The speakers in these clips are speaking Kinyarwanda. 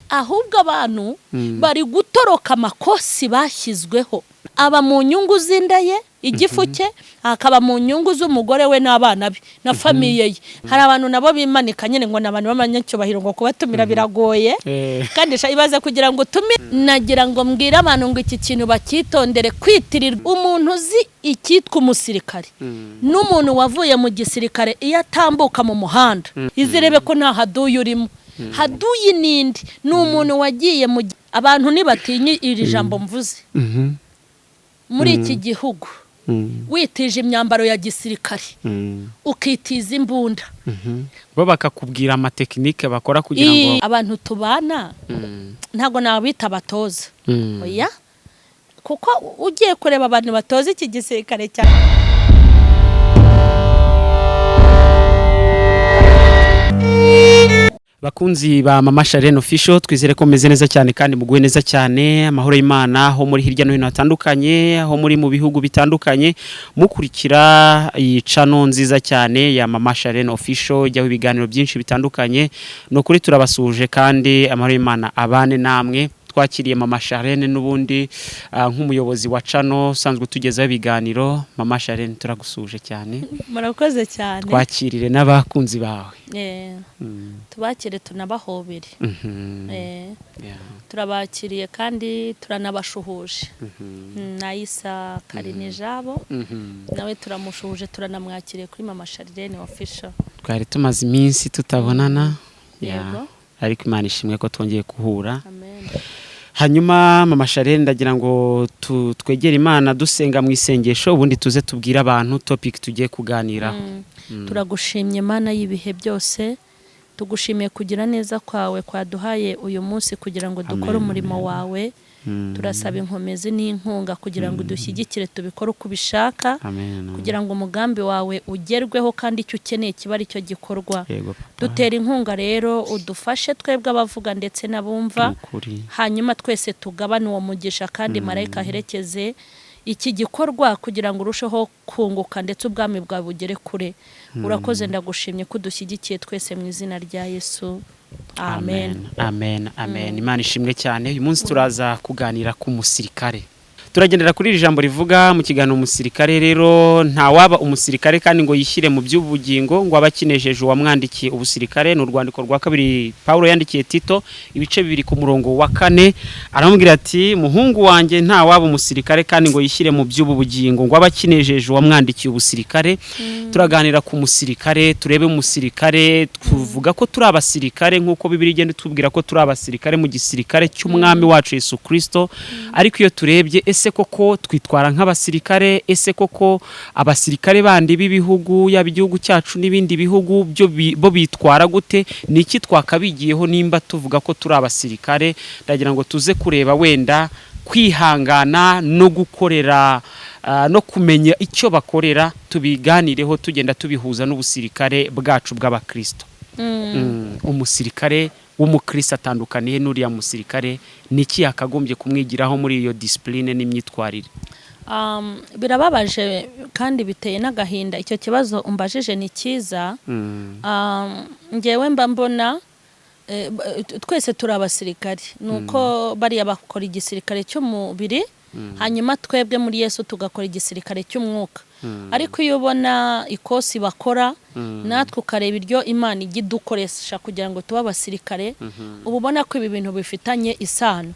ahubwo abantu bari gutoroka amakosi bashyizweho, aba mu nyungu z'indaye igifu cye, akaba mu nyungu z'umugore we n'abana be na famiye ye. Hari abantu nabo bimanika nyine ngo nabantu b'amanyacyubahiro ngo kubatumira biragoye, kandi ibaze kugira ngo utumire. Nagira ngo mbwire abantu ngo iki kintu bakitondere, kwitirirwa umuntu uzi icyitwa umusirikare n'umuntu wavuye mu gisirikare iyo atambuka mu muhanda izirebe ko nta haduye urimo. Haduye nindi ni umuntu wagiye mu abantu nibatinye iri jambo mvuze muri iki gihugu. Witije imyambaro ya gisirikare ukitiza imbunda, bo bakakubwira amatekinike bakora kugira ngo abantu tubana ntago nabita batoza. Oya, kuko ugiye kureba abantu batoza iki gisirikare cyane. Bakunzi ba Mama Charlene official, twizere ko meze neza cyane kandi muguwe neza cyane. Amahoro y'Imana ho muri hirya no hino hatandukanye, ho muri mu bihugu bitandukanye, mukurikira iyi channel nziza cyane ya Mama Charlene official, ijyaho ibiganiro byinshi bitandukanye. No kuri turabasuje kandi amahoro y'Imana abane namwe. Twakiriye Mama Charlene n'ubundi nk'umuyobozi wa channel usanzwe tugezaho ibiganiro. Mama Charlene turagusuje cyane. Murakoze cyane. Twakirire n'abakunzi bawe. Tubakire tunabahobere. Turabakiriye kandi turanabashuhuje. Nayisa Karine jabo nawe turamushuhuje, turanamwakiriye kuri Mama Charlene official. Twari tumaze iminsi tutabonana. Yego. Ariko Imana ishimwe ko twongeye kuhura. Amen. Hanyuma Mama Charlene ndagira ngo twegere Imana dusenga mu isengesho, ubundi tuze tubwira abantu topic tugiye kuganira. Turagushimye Imana y'ibihe byose, tugushimiye kugira neza kwawe kwaduhaye uyu munsi kugira ngo dukore umurimo wawe. Turasaba inkomezi n'inkunga kugira ngo dushyigikire tubikore uko ubishaka, kugira ngo umugambi wawe ugerweho kandi icyo ukeneye kiba ari cyo gikorwa. Dutera inkunga rero udufashe twebwe abavuga ndetse n'abumva, hanyuma twese tugabane uwo mugisha kandi marayika aherekeze iki gikorwa kugira ngo urusheho kunguka ndetse ubwami bwawe bugere kure. Urakoze, ndagushimye ko dushyigikiye twese mu izina rya Yesu. Amen. Amen. Amen. Imana ishimwe cyane. Uyu munsi turaza kuganira ku musirikare. Turagendera kuri iri jambo rivuga mu kiganiro umusirikare. Rero nta waba umusirikare kandi ngo yishyire mu by'ubugingo ngo abakinejeje uwamwandikiye ubusirikare. Ni urwandiko rwa kabiri Paulo yandikiye Tito ibice 2 ku murongo wa 4. Aramubwira ati muhungu wanjye nta waba umusirikare kandi ngo yishyire mu by'ubugingo ngo abakinejeje uwamwandikiye ubusirikare. Turaganira ku musirikare, turebe umusirikare, tuvuga ko turi abasirikare nk'uko Bibiliya igenda itubwira ko turi abasirikare mu gisirikare cy'umwami wacu Yesu Kristo. Ariko iyo turebye ese koko twitwara nk'abasirikare, ese koko abasirikare bandi b'ibihugu yaba igihugu cyacu n'ibindi bihugu bo bitwara gute? Niki twakabigiyeho nimba tuvuga ko turi abasirikare? Ndagira ngo tuze kureba wenda kwihangana no gukorera no kumenya icyo bakorera, tubiganireho tugenda tubihuza n'ubusirikare bwacu bw'abakristo. Umusirikare w'umukristo atandukaniye n'uriya musirikare, niki yakagombye kumwigiraho muri iyo discipline n'imyitwarire? Birababaje kandi biteye n'agahinda. Icyo kibazo umbajije ni cyiza. Ngewe mba mbona twese turi abasirikare, nuko bariya bakora igisirikare cy'umubiri, hanyuma twebwe muri Yesu tugakora igisirikare cy'umwuka. Ariko iyo ubona ikosi bakora natwe ukareba iryo Imana igidukoresha kugira ngo tube abasirikare, ubona ko ibi bintu bifitanye isano.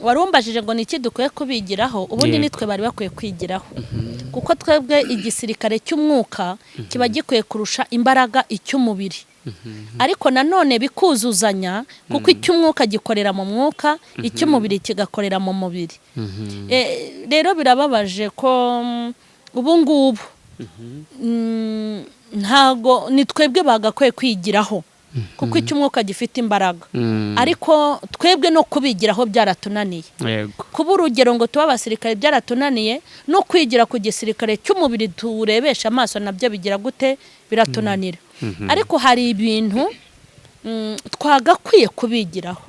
Warumbajije ngo niki dukwiye kubigiraho, ubundi nitwe bari bakwiye kwigiraho, kuko twebwe igisirikare cy'umwuka kiba gikwiye kurusha imbaraga icy'umubiri. Ariko nanone bikuzuzanya, kuko icy'umwuka gikorera mu mwuka, icy'umubiri kigakorera mu mubiri. Rero birababaje ko ubu ngubu ntago ni twebwe bagakwiye kwigiraho, kuko icy'umwuka gifite imbaraga, ariko twebwe no kubigiraho byaratunaniye. Kuba urugero ngo tuba abasirikare byaratunaniye, no kwigira ku gisirikare cy'umubiri turebesha amaso nabyo bigira gute? Biratunanira. Ariko hari ibintu twagakwiye kubigiraho.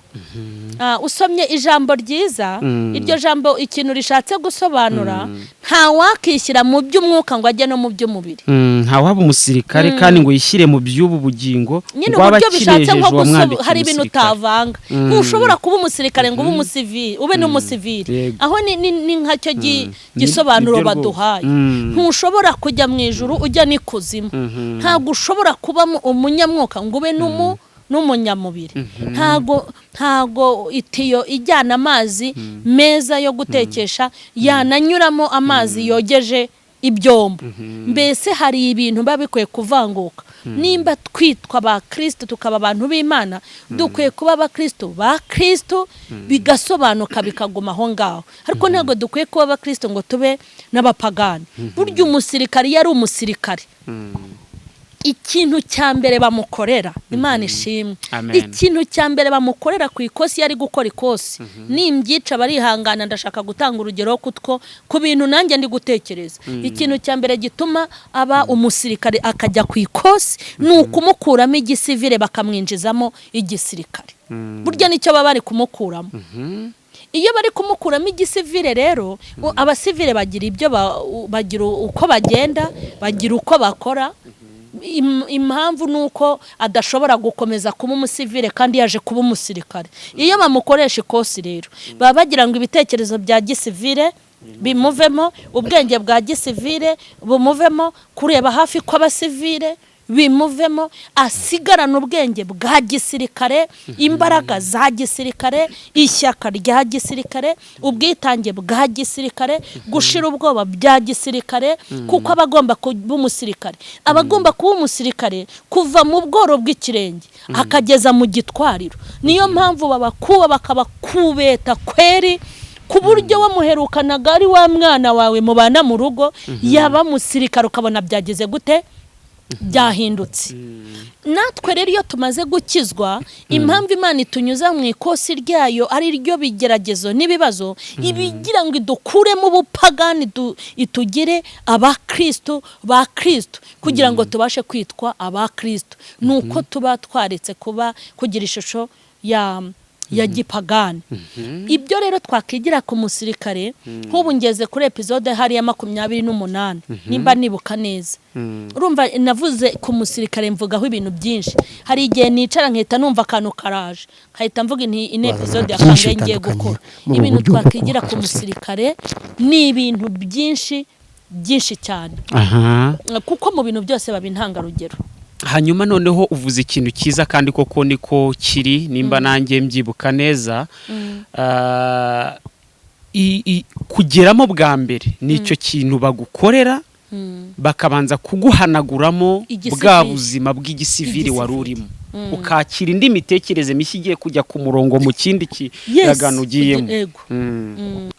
usomye ijambo ryiza iryo jambo ikintu rishatse gusobanura nta wakishyira mu by'umwuka ngo ajye no mu by'umubiri nta waba umusirikare kandi ngo yishyire mu by'ubu bugingo nyine uburyo bishatse nko hari ibintu utavanga ntushobora kuba umusirikare ngo ube umusivili ube n'umusivili aho ni nkacyo gisobanuro baduhaye ntushobora kujya mu ijuru ujya n'ikuzimu ntabwo ushobora kuba umunyamwuka ngo ube n'umunyamubiri ntago itiyo ijyana amazi meza yo gutekesha yananyuramo amazi yogeje ibyombo mbese hari ibintu babikwiye kuvanguka nimba twitwa ba Kristo tukaba abantu b'Imana dukwiye kuba abakristo ba Kristo bigasobanuka bikaguma aho ngaho ariko ntabwo dukwiye kuba abakristo ngo tube n'abapagani burya umusirikari yari umusirikare ikintu cya mbere bamukorera Imana ishimwe ikintu cya mbere bamukorera ku ikosi yari gukora ikosi nimbyica barihangana ndashaka gutanga urugero kutwo ku bintu nanjye ndi gutekereza ikintu cya mbere gituma aba umusirikare akajya ku ikosi ni ukumukuramo igisivile bakamwinjizamo igisirikare burya nicyo baba bari kumukuramo iyo bari kumukuramo igisivile rero abasivile bagira ibyo bagira uko bagenda bagira uko bakora impamvu nuko adashobora gukomeza kuba umusivile kandi yaje kuba umusirikare iyo bamukoresha ikosi rero baba bagira ngo ibitekerezo bya gisivile bimuvemo ubwenge bwa gisivile bumuvemo kureba hafi kw'abasivile bimuvemo asigarana ubwenge bwa gisirikare imbaraga za gisirikare ishyaka rya gisirikare ubwitange bwa gisirikare gushira ubwoba bya gisirikare kuko abagomba kuba umusirikare abagomba kuba umusirikare kuva mu bworo bw'ikirenge akageza mu gitwariro niyo mpamvu babakuba bakabakubeta kweri ku buryo wamuherukanaga ari wa mwana wawe mubana mu rugo yaba musirikare ukabona byageze gute byahindutse natwe rero iyo tumaze gukizwa impamvu Imana itunyuza mu ikosi ryayo ari ryo bigeragezo n'ibibazo ibigira ngo idukuremo ubupagani itugire abakristo ba Kristo kugira ngo tubashe kwitwa abakristo nuko tuba twaretse kuba kugira ishusho ya gipagani ibyo rero twakigira ku musirikare nk'ubu ngeze kuri episode hari ya 28 nimba nibuka neza urumva navuze ku musirikare mvugaho ibintu byinshi hari igihe nicara nkita numva akantu karaje nkahita mvuga ine episode yakange ngiye gukora ibintu twakigira ku musirikare ni ibintu byinshi cyane kuko mu bintu byose babintangarugero hanyuma noneho uvuze ikintu cyiza kandi koko niko kiri nimba nanjye mbyibuka neza kugeramo bwa mbere nicyo kintu bagukorera bakabanza kuguhanaguramo bwa buzima bw'igisivili wari urimo ukakira indi mitekerereze mishya igiye kujya ku murongo mu kindi kiragano ugiyemo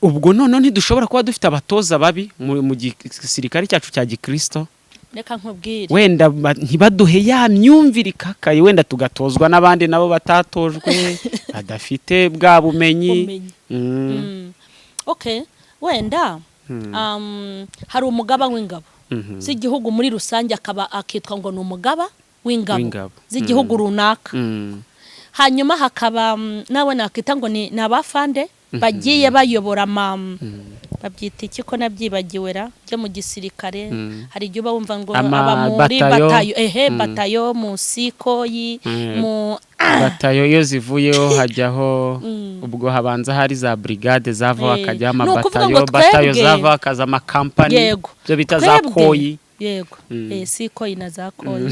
ubwo none ntidushobora kuba dufite abatoza babi mu gisirikare cyacu cya gikristo reka nkubwire wenda ntibaduhe ya myumvire ikakaye wenda tugatozwa n'abandi nabo batatojwe badafite bwa bumenyi okay wenda hari umugaba w'ingabo z'igihugu muri rusange akitwa ngo ni umugaba w'ingabo z'igihugu runaka hanyuma hakaba nawe nakita ngo ni abafande bagiye bayobora babyita iki ko nabyibagiwera byo mu gisirikare hari igihe bumva ngo aba muri batayo mu sikoyi mu batayo iyo zivuyeho hajyaho ubwo habanza hari za brigade zava hakajya batayo zava hakaza amakampani byo bita za koyi yego sikoyi na za koyi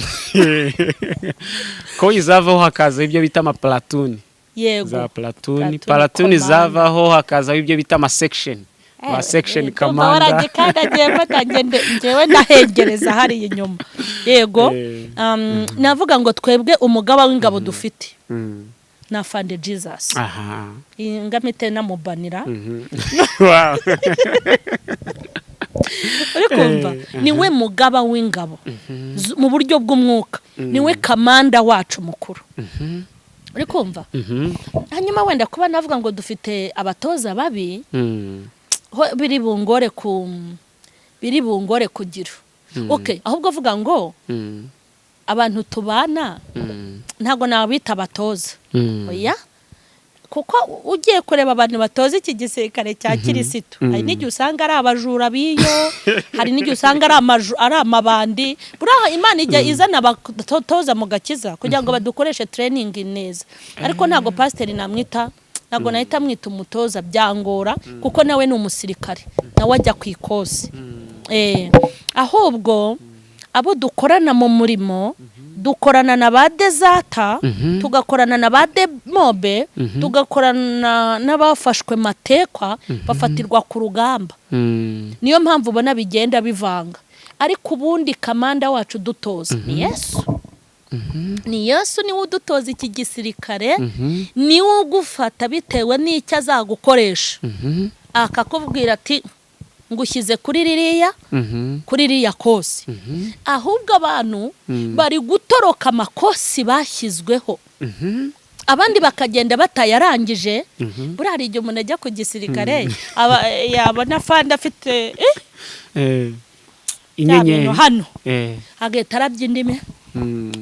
koyi zavaho hakaza ibyo bita amaplatuni yego za platuni zavaho hakaza ibyo bita amasection section commander waragikandagiye batagende njewe ndahegereza hari inyuma yego navuga ngo twebwe umugaba w'ingabo dufite na Fande Jesus ngamite namubanira wow urikumva niwe mugaba w'ingabo mu buryo bw'umwuka niwe kamanda wacu mukuru urikumva hanyuma wenda kuba navuga ngo dufite abatoza babi biri bungore kugira okay ahubwo avuga ngo abantu tubana ntago nabita abatoza oya kuko ugiye kureba abantu batoza iki gisirikare cya Kirisitu hari n'igihe usanga ari abajura biyo hari n'igihe usanga ari amabandi buraha Imana ijya izana abatoza mu gakiza kugira ngo badukoreshe training neza ariko ntago pastor namwita ntago nahita mwita umutoza byangora kuko nawe ni umusirikare nawe ajya ku ikosi ahubwo abo dukorana mu murimo dukorana na ba dezata tugakorana na ba demobe tugakorana n'abafashwe matekwa bafatirwa ku rugamba niyo mpamvu ubona bigenda bivanga ariko ubundi kamanda wacu dutoza ni Yesu ni Yesu niwe udutoza iki gisirikare niwe ugufata bitewe n'icyo azagukoresha akakubwira ati ngushyize kuri ririya kosi ahubwo abantu bari gutoroka amakosi bashyizweho abandi bakagenda batayarangije burari igihe umuntu ajya ku gisirikare yabona fanda afite inyenyeri hano agahita arabya indimi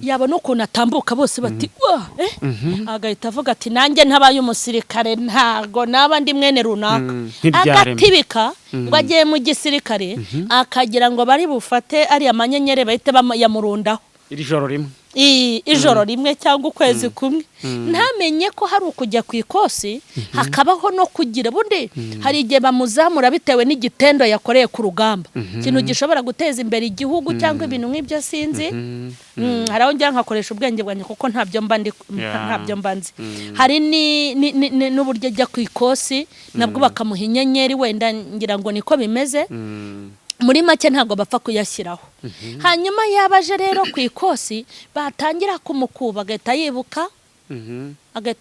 yabona ukuntu atambuka bose bati agahita avuga ati nanjye ntabaye umusirikare ntago n'abandi mwene runaka agatibika ngo agiye mu gisirikare akagira ngo bari bufate ari amanyenyeri bahite yamurundaho ijoro rimwe cyangwa ukwezi kumwe ntamenye ko hari ukujya ku ikosi hakabaho no kugira bundi hari igihe bamuzamura bitewe n'igitendo yakoreye ku rugamba ikintu gishobora guteza imbere igihugu cyangwa ibintu nk'ibyo sinzi hari aho njya nkakoresha ubwenge bwanjye kuko ntabyo mbanzi hari n'uburyo ajya ku ikosi nabwo bakamuha inyenyeri wenda ngira ngo niko bimeze muri make ntago bapfa kuyashyiraho hanyuma yabaje rero ku ikosi batangira kumukuba agahita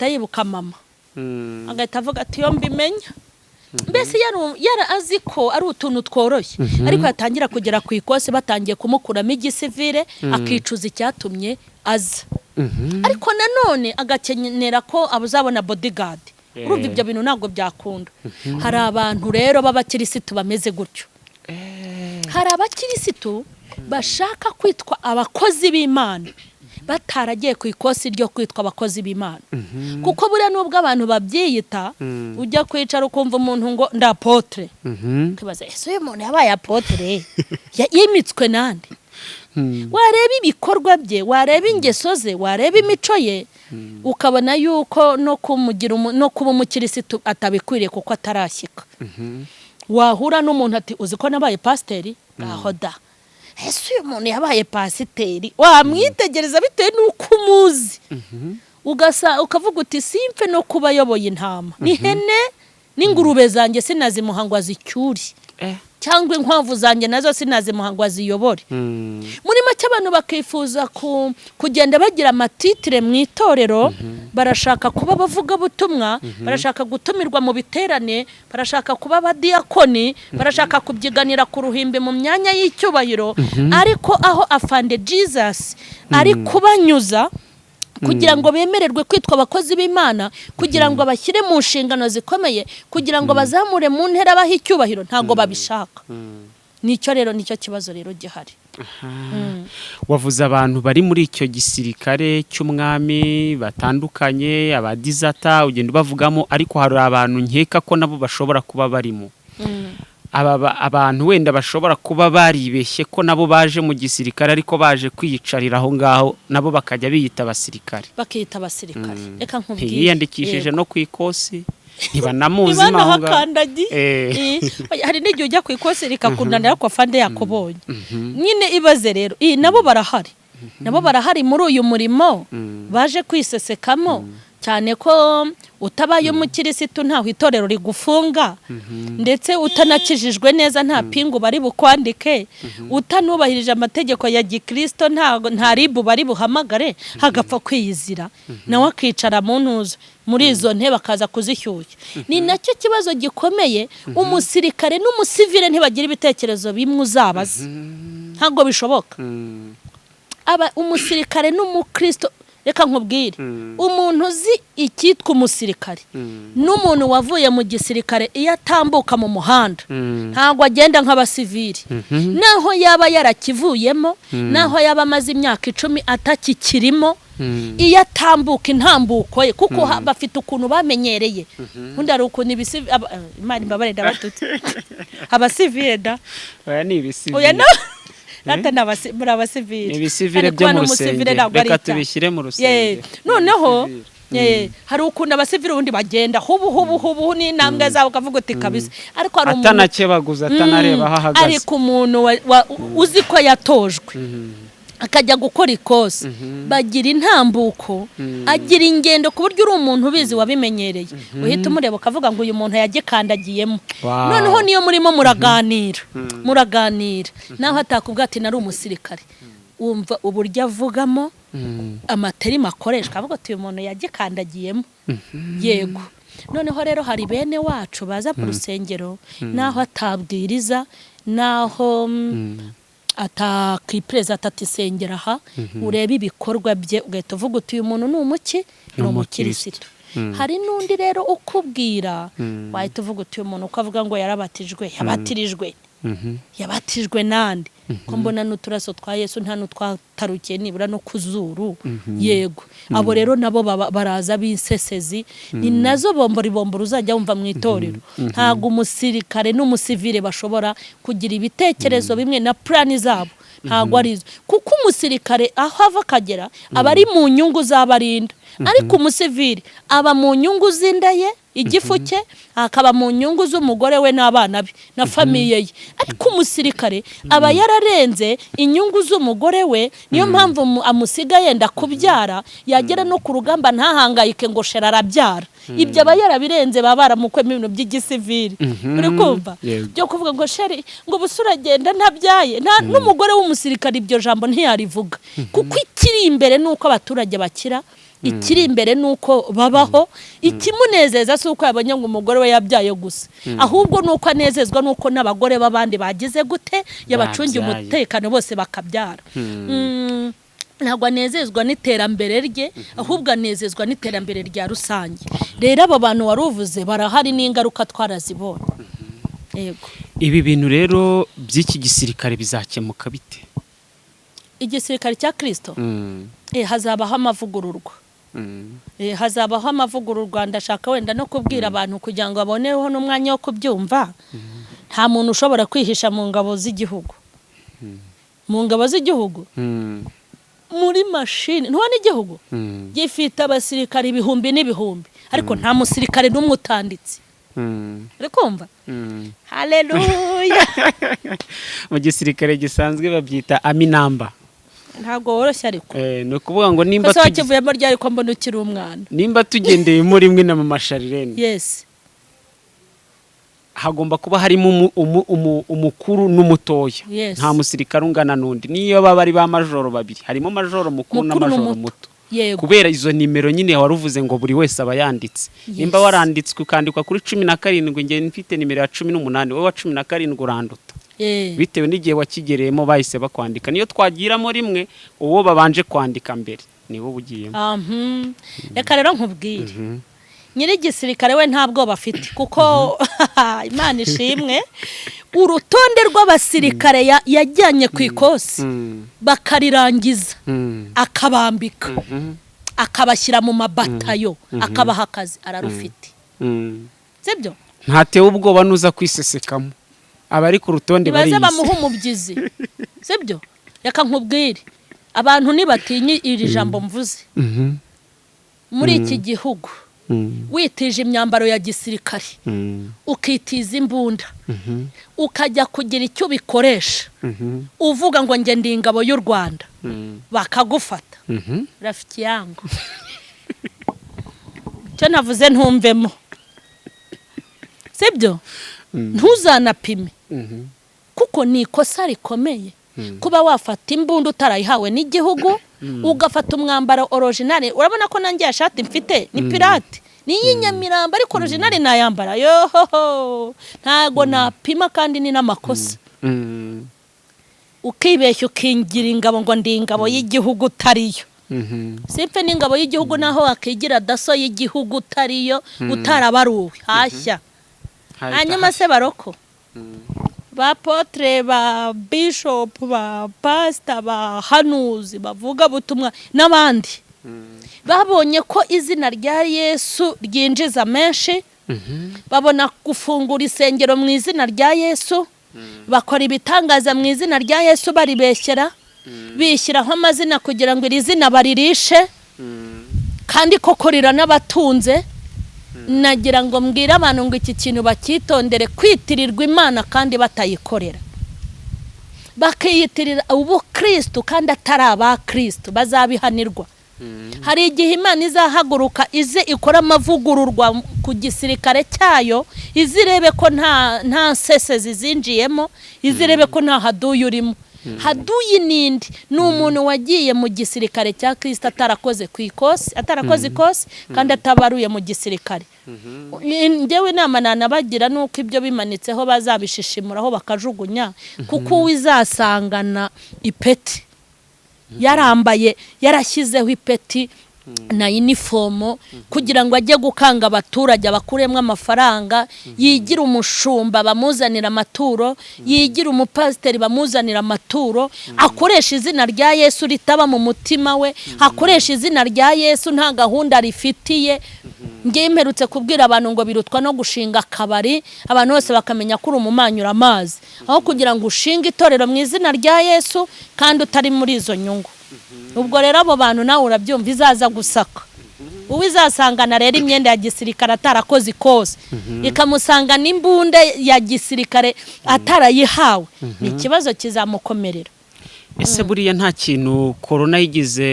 yibuka mama agahita avuga ati yo mbimenya mbese yara azi ko ari utuntu tworoshye ariko yatangira kugera ku ikosi batangiye kumukuramo igisivire akicuza icyatumye aza ariko nanone agakenera ko abuzabona bodyguard urumva ibyo bintu ntabwo byakunda hari abantu rero b'abakirisitu bameze gutyo hari abakirisitu bashaka kwitwa abakozi b'Imana bataragiye ku ikosi ryo kwitwa abakozi b'Imana kuko buriya nubwo abantu babyiyita ujya kwicara ukumva umuntu ngo ndapotre kibaza ese uyu muntu yabaye apotre yimitswe nande wareba ibikorwa bye wareba ingeso ze wareba imico ye ukabona yuko no kuba umukirisitu atabikwiriye kuko atarashyika wahura n'umuntu ati uzi ko nabaye pasiteri aho da ese uyu muntu yabaye pasiteri wamwitegereza bitewe n'uko umuzi ukavuga uti simfe no kuba ayoboye intama n'ihene n'ingurube zanjye sinazimuha ngo azicyure cyangwa inkwavu zanjye nazo sinazimuha ngo aziyobore muri make abantu bakifuza kugenda bagira amatitire mu itorero barashaka kuba bavuga butumwa barashaka gutumirwa mu biterane barashaka kuba abadiyakoni barashaka kubyiganira ku ruhimbi mu myanya y'icyubahiro ariko aho afande Jesus ari kubanyuza kugira ngo bemererwe kwitwa abakozi b'Imana kugira ngo bashyire mu nshingano zikomeye kugira ngo bazamure mu ntera baha icyubahiro ntago babishaka nicyo kibazo rero gihari wavuze abantu bari muri icyo gisirikare cy'umwami batandukanye abadizata ugenda ubavugamo ariko hari abantu nkeka ko nabo bashobora kuba barimo abantu wenda bashobora kuba baribeshye ko nabo baje mu gisirikare ariko baje kwiyicarira aho ngaho nabo bakajya biyita abasirikare bakiyita abasirikare reka nkubwire yiyandikishije no ku ikosi ntibanamuzi mahanga hari n'igihe ujya ku ikosi rikakunanira ko afande yakubonye nyine ibaze rero nabo barahari muri uyu murimo baje kwisesekamo cyane ko utabaye umukirisitu ntaho itorero rigufunga ndetse utanakijijwe neza nta pingu bari bukwandike utanubahirije amategeko ya gikristo nta ribu bari buhamagare hagapfa kwiyizira nawe akicara mu ntuzo muri izo ntebe akaza kuzishyushya ni nacyo kibazo gikomeye umusirikare n'umusivile ntibagira ibitekerezo bimwe uzabaza ntabwo bishoboka umusirikare n'umukristo reka nkubwire umuntu uzi icyitwa umusirikare n'umuntu wavuye mu gisirikare iyo atambuka mu muhanda ntabwo agenda nk'abasivili naho yaba yarakivuyemo naho yaba amaze imyaka 10 atakikirimo iyo atambuka intambuko ye kuko bafite ukuntu bamenyereye undi ari ukuntu Imana imbabare ndabatutse abasivile da oya ni ibisivile oya no muri abasivile ibisivile byo mu rusengero reka tubishyire mu rusengero noneho hari ukuntu abasivile ubundi bagenda hubu n'intambwe zabo ukavuga uti kabisa ariko hari umuntu atanakebaguza atanareba aho ahagaze ariko umuntu uzi ko yatojwe akajya gukora ikosa bagira intambuko agira ingendo ku buryo uri umuntu ubizi wabimenyereye uhita umureba ukavuga ngo uyu muntu yagikandagiyemo noneho niyo murimo muraganira naho atakubwira ati nari umusirikare wumva uburyo avugamo amaterima akoreshwa avuga ati uyu muntu yagikandagiyemo yego noneho rero hari bene wacu baza ku rusengero naho atabwiriza naho atakipreza atatisengera aha ureba ibikorwa bye ugahita uvuga uti uyu muntu ni umuki ni umukristo hari n'undi rero ukubwira wahita uvuga uti uyu muntu uko avuga ngo yabatijwe nande ko mbona n'uturaso twa Yesu nta n'utwatarukiye nibura no kuzuru yego abo rero nabo baraza b'insesezi ni nazo bombora uzajya wumva mu itorero ntago umusirikare n'umusivile bashobora kugira ibitekerezo bimwe na plani zabo ntago arizo kuko umusirikare aho ava akagera aba ari mu nyungu z'abarinda ariko umusivile aba mu nyungu z'indaye igifu cye akaba mu nyungu z'umugore we n'abana be na famiye ye ariko umusirikare aba yararenze inyungu z'umugore we niyo mpamvu amusiga yenda kubyara yagera no ku rugamba ntahangayike ngo shera arabyara ibyo aba yarabirenze baba baramukwemo ibintu by'igisivili uri kumva byo kuvuga ngo sheri ngo busura agenda ntabyaye n'umugore w'umusirikare ibyo jambo ntiyarivuga kuko ikiri imbere nuko abaturage bakira ikiri imbere nuko babaho ikimunezeza suko yabonye ngo umugore we yabyaye gusa ahubwo nuko anezezwa nuko n'abagore babandi bagize gute yabacungiye umutekano bose bakabyara ntabwo anezezwa n'iterambere rye ahubwo anezezwa n'iterambere rya rusange rero abo bantu waruvuze barahari n'ingaruka twarazibonye yego ibi bintu rero by'iki gisirikare bizakemuka bite igisirikare cya Kristo hazabaho amavugururwa hazabaho amavugururwa ndashaka wenda no kubwira abantu kugira ngo baboneho n'umwanya wo kubyumva nta muntu ushobora kwihisha mu ngabo z'igihugu muri mashini ntubona igihugu gifite abasirikare ibihumbi n'ibihumbi ariko nta musirikare n'umwe utanditse uri kumva haleluya mu gisirikare gisanzwe babyita aminamba ntago woroshye ariko ni ukuvuga ngo nimba wakivuyemo ryari ko mbona ukiri umwana nimba tugendeye muri imwe na mama Charlene yes hagomba kuba harimo umukuru n'umutoya nta musirikare ungana n'undi niyo baba ari ba majoro babiri harimo majoro mukuru na majoro muto kubera izo nimero nyine waruvuze ngo buri wese aba yanditse nimba waranditswe ukandikwa kuri 17 nge mfite nimero ya 18 wowe wa 17 uranduta bitewe n'igihe wakigereyemo bahise bakwandika niyo twagiramo rimwe uwo babanje kwandika mbere niwo ubugiyemo reka rero nkubwire nyiri gisirikare we ntabwo bafite kuko Imana ishimwe urutonde rw'abasirikare yajyanye ku ikosi bakarirangiza akabambika akabashyira mu mabatayo akabaha akazi ararufite sibyo ntatewe ubwoba nuza kwisesekamo abari ku rutonde bari baze bamuha umubyizi sibyo reka nkubwire abantu nibatinye iri jambo mvuze muri iki gihugu witije imyambaro ya gisirikare ukitiza imbunda ukajya kugira icyo bikoresha uvuga ngo nge ndi ingabo y'u Rwanda bakagufata rafiki yangu cyo navuze ntumvemo sibyo ntuzanapime kuko ni ikosa rikomeye kuba wafata imbunda utarayihawe n'igihugu ugafata umwambaro original urabona ko nanjye yashati mfite ni pirate ni y'inyamiramba ariko original nayambara yoho ntago napima kandi ni n'amakosa ukibeshya ukingira ingabo ngo ndi ingabo y'igihugu tariyo simfe n'ingabo y'igihugu naho akigira daso y'igihugu tariyo utarabaruwe hashya hanyuma se baroko ba potre ba bishop ba pastor ba hanuzi bavuga butumwa n'abandi babonye ko izina rya Yesu ryinjiza menshi, babona gufungura isengero mu izina rya Yesu, bakora ibitangaza mu izina rya Yesu baribeshyera, bishyiraho amazina kugira ngo iri zina baririshe, kandi koko n'abatunze. Nagira ngo mbwira abantu ngo iki kintu bakitondere, kwitirirwa Imana kandi batayikorera, bakiyitirira ubukristo kandi atari abakristo, bazabihanirwa. Hari igihe Imana izahaguruka ize ikora amavugururwa ku gisirikare cyayo, izirebe ko nta sese zizinjiyemo, izirebe ko nta haduyi urimo. Haduyi nindi ni umuntu wagiye mu gisirikare cya Kristo atarakoze ikosi kandi atabaruye mu gisirikare. Ngewe inama nanabagira nuko ibyo bimanitseho bazabishishimuraho bakajugunya, kuko wizasangana ipeti yarambaye, yarashyizeho ipeti na uniform kugira ngo ajye gukanga abaturage abakuremwe amafaranga, yigira umushumba bamuzanira amaturo, yigira umupasiteri bamuzanira amaturo, akoresha izina rya Yesu ritaba mu mutima we, akoresha izina rya Yesu nta gahunda rifitiye. Ngiye mperutse kubwira abantu ngo birutwa no gushinga akabari, abantu bose bakamenya ko umumanyura amazi, aho kugira ngo ushinge itorero mu izina rya Yesu kandi utari muri izo nyungu. Ubwo rero abo bantu nawe urabyumva izaza gusaka. Uwizasangana rero imyenda ya gisirikare atarakoze ikoze, ikamusanga n'imbunda ya gisirikare atarayihawe, ni ikibazo kizamukomerera. Ese buriya nta kintu corona yigize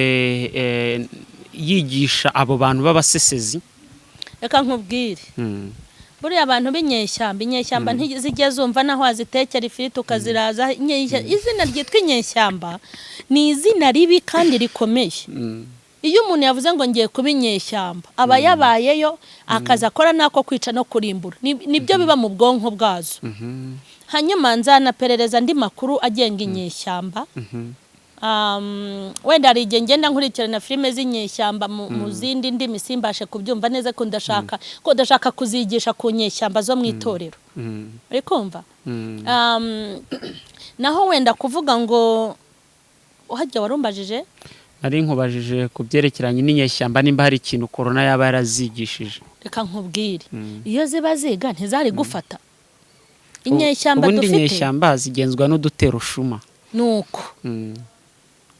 yigisha abo bantu b'abasesezi? Reka nkubwire, buriya abantu b'inyeshyamba ntizijya zumva naho azitekera ifiriti ukaziraza. Izina ryitwa inyeshyamba ni izina ribi kandi rikomeye. Iyo umuntu yavuze ngo ngiye kuba inyeshyamba, aba yabayeyo akaza akora nako kwica no kurimbura, nibyo biba mu bwonko bwazo. Hanyuma nzanaperereza andi makuru agenga inyeshyamba. Wenda ari igihe ngenda nkurikirana filime z'inyeshyamba mu zindi ndimi simbashe kubyumva neza, ko ndashaka kuzigisha ku nyeshyamba zo mu itorero. Uri kumva? Naho wenda kuvuga ngo uhajya warumbajije? Ari nkubajije ku byerekeranye n'inyeshyamba nimba hari ikintu corona yaba yarazigishije. Reka nkubwire, iyo ziba ziga ntizari gufata. Inyeshyamba dufite, ubundi inyeshyamba zigenzwa n'udutero shuma. Nuko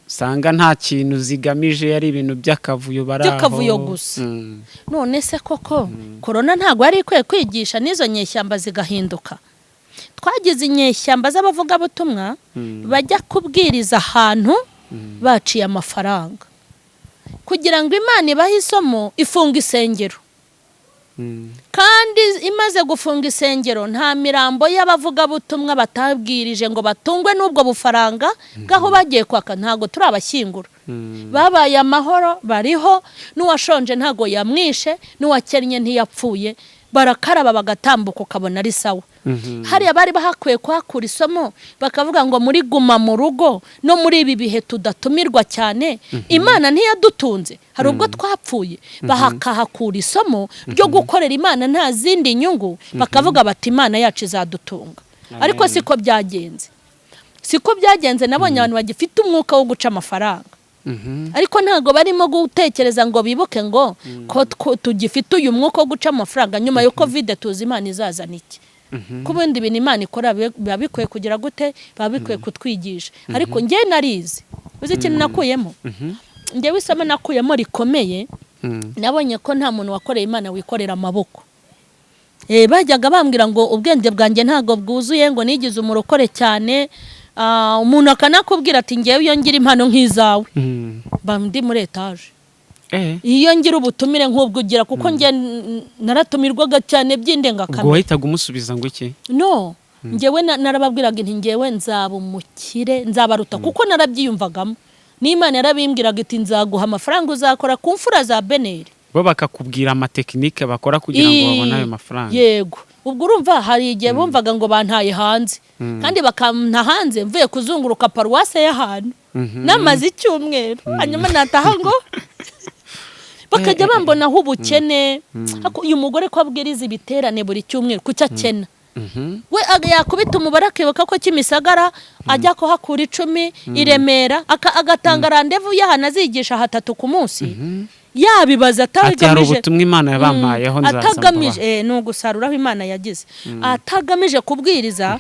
usanga nta kintu zigamije, ari ibintu by'akavuyo baraho. By'akavuyo gusa. None se koko corona ntago yari ikwiye kwigisha n'izo nyeshyamba zigahinduka? Twagize inyeshyamba z'abavugabutumwa bajya kubwiriza ahantu baciye amafaranga kugira ngo Imana ibahe isomo, ifunga isengero. Kandi imaze gufunga isengero nta mirambo y'abavugabutumwa batabwirije ngo batungwe n'ubwo bufaranga bwaho bagiye kwaka, ntago turi abashyingura. Babaye amahoro, bariho, n'uwashonje ntago yamwishe, n'uwakennye ntiyapfuye, barakaraba bagatambuka ukabona ari sawa. Hariya bari bahakwiye kwakura isomo bakavuga ngo muri guma mu rugo no muri ibi bihe tudatumirwa cyane, Imana ntiyadutunze, hari ubwo twapfuye. Bahakahakura isomo ryo gukorera Imana nta zindi nyungu, bakavuga bati Imana yacu izadutunga. Ariko siko byagenze. Nabonye abantu bagifite umwuka wo guca amafaranga, ariko ntago barimo gutekereza ngo bibuke ngo ko tugifite uyu mwuka wo guca amafaranga nyuma yo Covid. Tuzi Imana izazana iki? Kubundi ibintu Imana ikora biba bikwiye kugira gute, biba bikwiye kutwigisha. Ariko njye narizi, uzi ikintu nakuyemo? Njyewe isomo nakuyemo rikomeye, nabonye ko nta muntu wakoreye Imana wikorera amaboko. Bajyaga bambwira ngo ubwenge bwanjye ntago bwuzuye, ngo nigize umurokore cyane. Umuntu akanakubwira ati ngewe iyo ngira impano nk'izawe ndi muri etaje, iyo ngira ubutumire nk'ubwo ugira, kuko nge naratumirwaga cyane by'indengakamere. Ubwo wahitaga umusubiza ngo iki? No, ngewe narababwiraga nti ngewe nzaba umukire, nzabaruta, kuko narabyiyumvagamo. N'Imana yarabimbwiraga iti nzaguha amafaranga uzakora ku mfura za Beneri. Bo bakakubwira amatekinike bakora kugira ngo babone ayo mafaranga. Yego. Ubwo urumva hari igihe bumvaga ngo bantaye hanze, kandi bakampa hanze mvuye kuzunguruka paruwase y'ahantu namaze icyumweru, hanyuma nataha ngo bakajya bambonaho ubukene. Uyu mugore ko abwiriza ibiterane buri cyumweru kucyo akena, we yakubita umubare akibuka ko Kimisagara ajya kuhakura 10 i Remera agatanga randevu y'ahantu azigisha 3 ku munsi yabibaza atagamije ubutumwa Imana yabamayeho atagamije no gusaruraho Imana yagize atagamije kubwiriza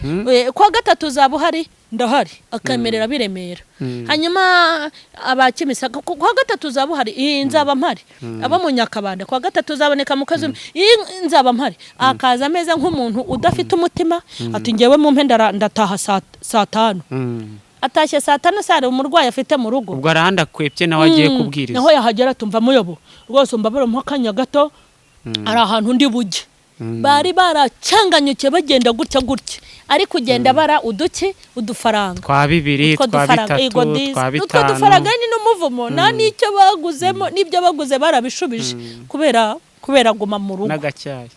kwa gatatu zabuhari ndahari akamerera biremera hanyuma abakimisaka kwa gatatu zabuhari nzaba mpari aba mu Nyakabanda kwa gatatu zaboneka mu kazi nzaba mpari akaza ameza nk'umuntu udafite umutima ati ngewe mu mpenda ndataha saa 5 atashye saa 5 sare umurwayi afite mu rugo ubwo arahanda kwepye nawe agiye kubwiriza naho yahagera tumva muyobo rwose mbabara mu kanya gato ari ahantu ndi bujye bari baracanganyuke bagenda gutya ari kugenda bara udufaranga kwa 2 kwa 3 kwa 5 utwo dufaranga ni n'umuvumo nta nicyo baguzemo nibyo baguze barabishubije kubera guma mu rugo n'agacyayi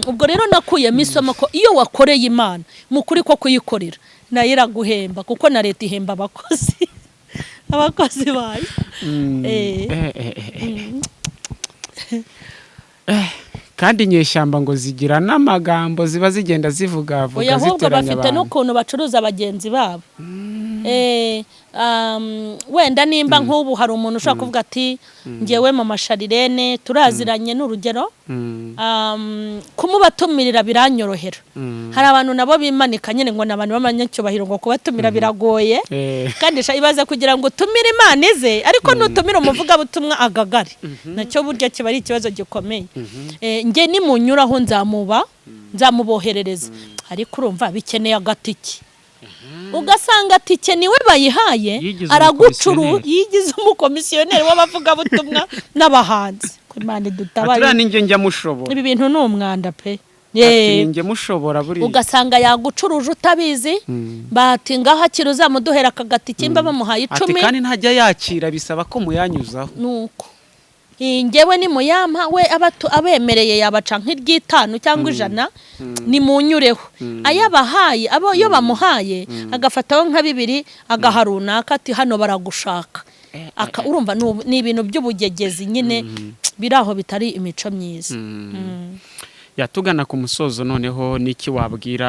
ubwo rero nakuyemo isomo ko iyo wakoreye Imana mukuri ko kuyikorera nayo iraguhemba kuko na leta ihemba abakozi bayo kandi inyeshyamba ngo zigira n'amagambo ziba zigenda zivuga zitoranya abantu bafite n'ukuntu bacuruza abagenzi babo wenda nimba nk'ubu hari umuntu ushaka kuvuga ati ngewe mu Charlene turaziranye n'urugero kumubatumirira biranyorohera hari abantu nabo bimanika nyine ngo nabantu bamanyacyubahiro ngo kubatumira biragoye kandi ibaze kugira ngo utumire Imana ize ariko nutumira umuvuga butumwa agagari nacyo buryo kiba ari ikibazo gikomeye nge ni munyuraho nzamuboherereza ariko urumva bikeneye agatiki ugasanga tike niwe bayihaye aragucuru yigize umukomisiyoneri w'abavuga butumwa n'abahanzi Imana dutabare atura ninjye njya mushobora ibi bintu n'umwanda pe ninjye mushobora buri ugasanga yagucuruje utabizi bati ngaho akiruza muduhera akagatike imba bamuhaye 10 ati kandi ntajya yakira bisaba ko muyanyuzaho nuko ngewe ni muyampa we abemereye yabaca nk'iry'itanu cyangwa 100 ni munyureho ayabahaye yo bamuhaye agafataho nka 2 agaharunaka ati hano baragushaka urumva ni ibintu by'ubugegezi nyine biraho bitari imico myiza yatugana ku musozo noneho niki wabwira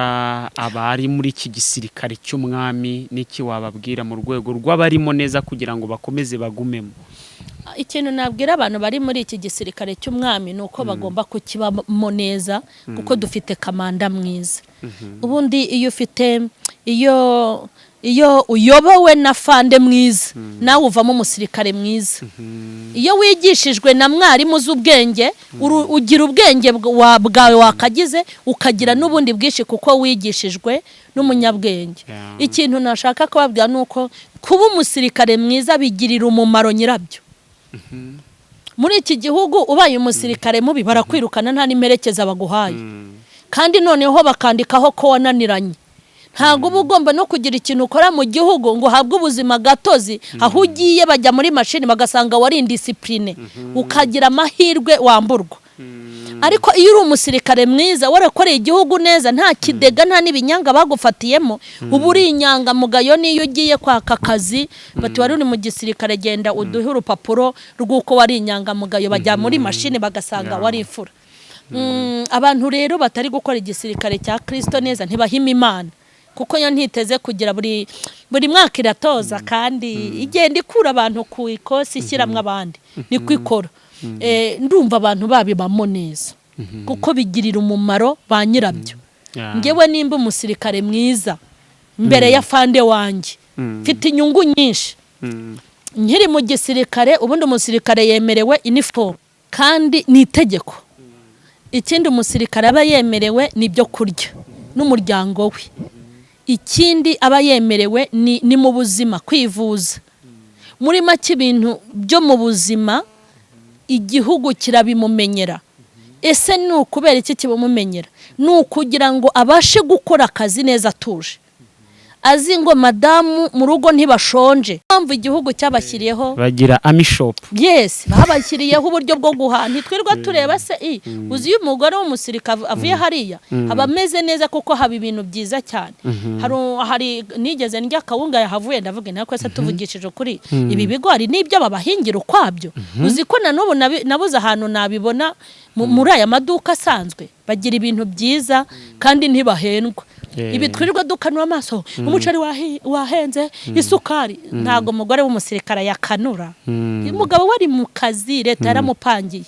abari muri iki gisirikare cy'umwami niki wababwira mu rwego rw'abarimo neza kugira ngo bakomeze bagumemo ikintu nabwira abantu bari muri iki gisirikare cy'umwami nuko bagomba kukibamo neza kuko dufite kamanda mwiza ubundi iyo uyobowe na fande mwiza nawe uvamo umusirikare mwiza iyo wigishijwe na mwarimu z'ubwenge ugira ubwenge bwawe wakagize ukagira n'ubundi bwinshi kuko wigishijwe n'umunyabwenge ikintu nashaka kubabwira nuko kuba umusirikare mwiza bigirira umumaro nyirabyo muri iki gihugu ubaye umusirikare mubi barakwirukana nta nimerekeza baguhaye kandi noneho bakandikaho ko wananiranye ntago uba ugomba no kugira ikintu ukora mu gihugu ngo uhabwe ubuzima gatozi aho ugiye bajya muri mashini bagasanga wari indisipline ukagira amahirwe wamburwa ariko iyo uri umusirikare mwiza warakoreye igihugu neza nta kidega nta n'ibinyanga bagufatiyemo uba uri inyangamugayo niyo ugiye kwaka akazi bati wari uri mu gisirikare genda uduhe urupapuro rw'uko wari inyangamugayo bajya muri mashini bagasanga wari imfura abantu rero batari gukora igisirikare cya Kristo neza ntibahima Imana kuko yo ntiteze kugira buri mwaka iratoza kandi igenda ikura abantu ku ikosi ishyiramwe abandi niko ikora ndumva abantu babibamo neza kuko bigirira umumaro ba nyirabyo ngewe nimba umusirikare mwiza mbere ya fande wanjye mfite inyungu nyinshi nkiri mu gisirikare ubundi umusirikare yemerewe uniform kandi ni itegeko ikindi umusirikare aba yemerewe nibyo kurya n'umuryango we ikindi aba yemerewe ni mu buzima kwivuza muri make ibintu byo mu buzima igihugu kirabimumenyera ese ni ukubera iki kibamumenyera ni ukugira ngo abashe gukora akazi neza atuje azi ngo madamu mu rugo ntibashonje mpamvu igihugu cyabashyiriyeho bagira amishop yes babashyiriyeho uburyo bwo guhaha ntitwirwa tureba se uzi iyo umugore w'umusirikare avuye hariya aba ameze neza kuko haba ibintu byiza cyane hari nigeze ndya kawunga yahavuye ndavuga nako se tuvugishije kuri ibi bigori nibyo babahingira ukwabyo uzi ko na n'ubu nabuze ahantu nabibona muri aya maduka asanzwe bagira ibintu byiza kandi ntibahendwa. Ibi twirirwa dukanura amaso umuceri wahenze isukari ntago umugore w'umusirikare yakanura. Umugabo wari mu kazi leta yaramupangiye.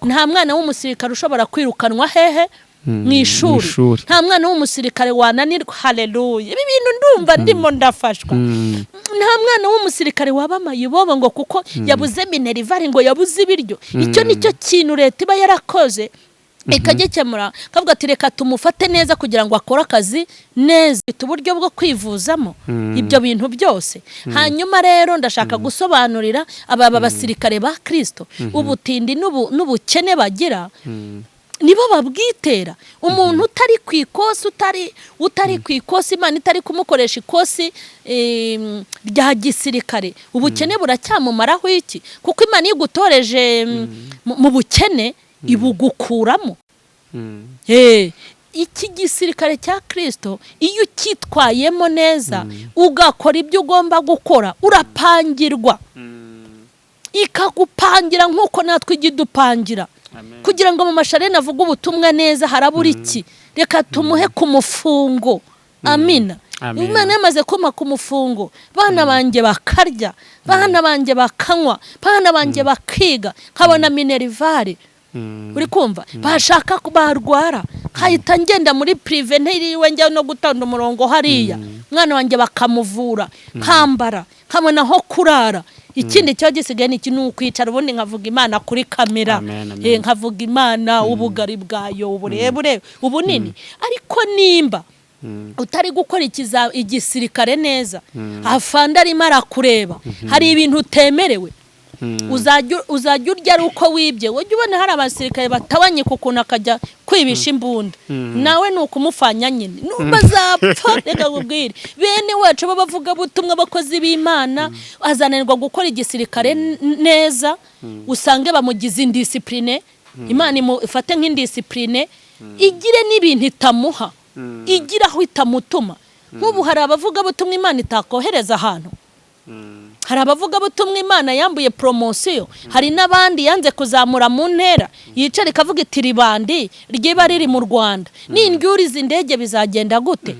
Nta mwana w'umusirikare ushobora kwirukanwa hehe mw'ishuri. Nta mwana w'umusirikare wananirwa. Haleluya. Ibi bintu ndumva ndimo ndafashwa. Nta mwana w'umusirikare wabamaye bobo ngo kuko yabuze minerivare ngo yabuze ibiryo. Icyo nicyo kintu leta iba yarakoze ikagekemura kavuga ati reka tumufate neza kugira ngo akore akazi neza. Uburyo bwo kwivuzamo ibyo bintu byose. Hanyuma rero ndashaka gusobanurira aba basirikare ba Kristo ubutindi n'ubukene bagira nibo babwitera. Umuntu utari ku ikosi utari ku ikosi Imana itari kumukoresha ikosi rya gisirikare ubukene buracyamumaraho iki? Kuko Imana igutoreje mu bukene ibugukuramo. Iki gisirikare cya Kristo iyo ukitwayemo neza ugakora ibyo ugomba gukora urapangirwa. Ikagupangira nk'uko natwe igidupangira. Kugira ngo mu masharene avuga ubutumwa neza harabura iki? Reka tumuhe ku mufungo. Amina. Imana yamaze kuma ku mufungo. Bana banjye bakarya, bana banjye bakanywa, bana banjye bakiga, nkabona minerivare. Uri kumva bashaka kubarwara kahita ngenda muri prive ntiriwe njya no gutanda umurongo hariya mwana wanjye bakamuvura kambara kamona ho kurara. Ikindi cyo gisigaye ni kintu kwicara ubundi nkavuga Imana kuri kamera. Nkavuga Imana ubugari bwayo uburebure ubunini. Ariko nimba utari gukora igisirikare neza afanda arimo arakureba hari ibintu utemerewe. Uzajya urya ari uko wibye. Wajya ubona hari abasirikare batabanye kukuntu akajya kwibisha imbunda. Nawe ni ukumufanya nyine bazapfa. Reka kubwire bene wacu bavuga butumwa abakozi b'Imana azanirwa gukora igisirikare neza usange bamugize indiscipline. Imana ifate nk'indiscipline igire n'ibintu itamuha igira aho itamutuma. Nk'ubu hari abavuga butumwa Imana itakohereza ahantu. Hari abavuga butumwa Imana yambuye promotion. Hari n'abandi yanze kuzamura mu ntera yicara ikavuga iti ribandi ryiba riri mu Rwanda n'indyuriza indege bizagenda gute?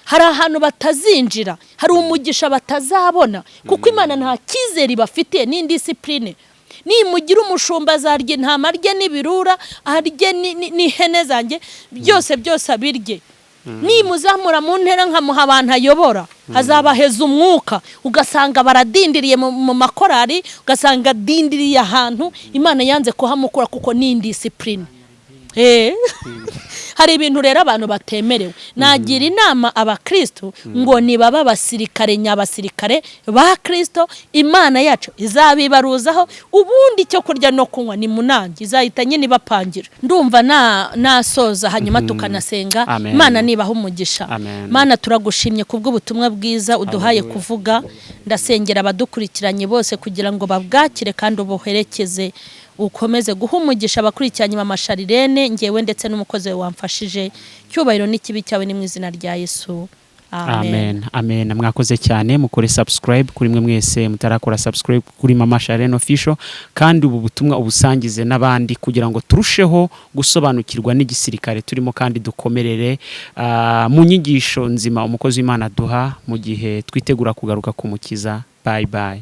Hari ahantu batazinjira, hari umugisha batazabona kuko Imana nta kizeri bafitiye n'indiscipline. Nimugira umushumba azarya intama rye n'ibirura arye n'ihene zanjye byose abirye. Nimuzamura mu ntera nkamuha abantu ayobora hazabaheza umwuka ugasanga baradindiriye mu makorari ugasanga dindiriye ahantu Imana yanze kuhamukura kuko ni indiscipline. Hari ibintu rero abantu batemerewe. Nagira inama abakristo ngo nibaba basirikare nyabasirikare ba Kristo Imana yacu izabibaruzaho ubundi cyo kurya no kunywa ni munangi izahita nyine bapangira. Ndumva nasoza hanyuma tukanasenga. Imana nibaha umugisha. Mana turagushimye kubw'ubutumwa bwiza uduhaye kuvuga. Ndasengera abadukurikiranye bose kugira ngo babwakire kandi ubuherekeze ukomeze guhumugisha abakurikiranye mama Charlene ngewe ndetse n'umukozi wamfashije. Cyubahiro n'ikibi cyawe ni mu izina rya Yesu. Amen. Mwakoze cyane mukore subscribe kuri mwe mwese mutarakora subscribe kuri mama Charlene official kandi ubu butumwa ubusangize n'abandi kugira ngo turusheho gusobanukirwa n'igisirikare turimo kandi dukomerere mu nyigisho nzima umukozi w'Imana duha mu gihe twitegura kugaruka kumukiza. Bye bye.